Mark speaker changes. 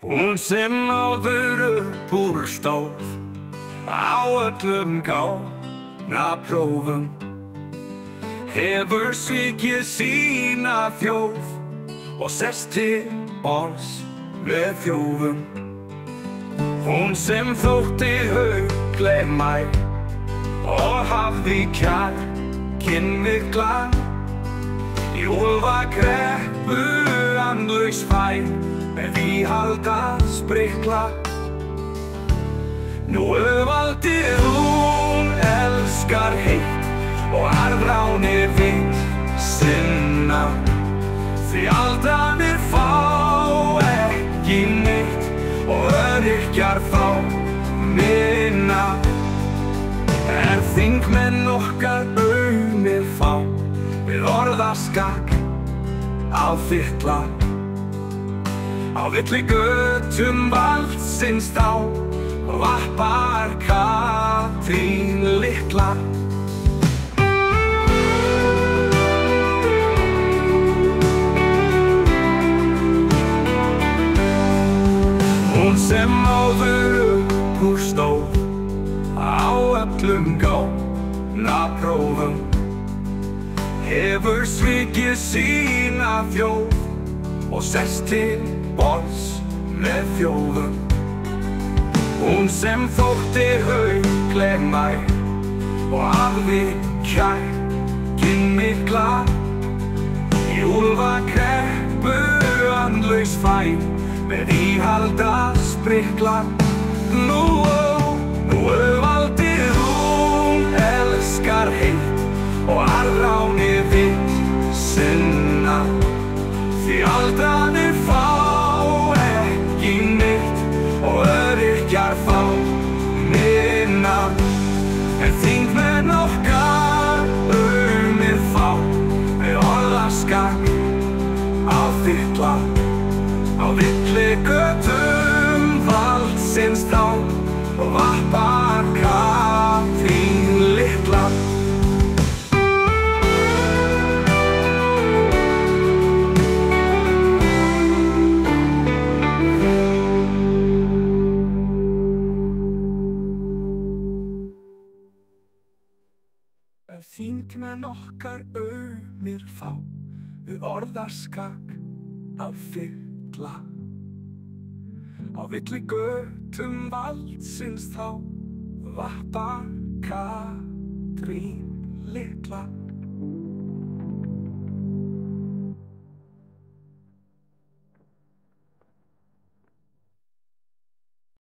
Speaker 1: Hún sem áður upp úr stóð á öllum gáfnaprófum, hefur svikið sína þjóð og sest til borðs með þjófum. Hún sem þótti hugleiðmæg og hafði kjarkinn mikla, í úlfakreppu andlaus fær með íhalda sprikla. Nú valdi hún elskar heitt og arðránir vill sinna, því aldanir fá ekki neitt og öryrkjar fá minna. Þingmenn okkar aumir fá við orðaskak á þittla, á villi götum valdsins þá vappar Katrín litla. Hún sem áður upp úr stóð á öllum gáfnaprófum, hefur svikið sína þjóð og sest til borðs með þjófum. Hún sem þótti hugleiðmæg og hafði kjarkinn mikla, í úlfakreppu andlaus fær með íhalda sprikla. Nú valdi hún elskar heitt og arðránir vill sinna, því aldanir fá ekki neitt og öryrkjar fá minna. Þingmenn okkar aumir fá með orðaskak á þittla, á villi götum valdsins þá vappar Katrín litla. Þingmenn okkar aumir fá við orðaskak af þittla, á villi götum valdsins þá vappar Katrín litla.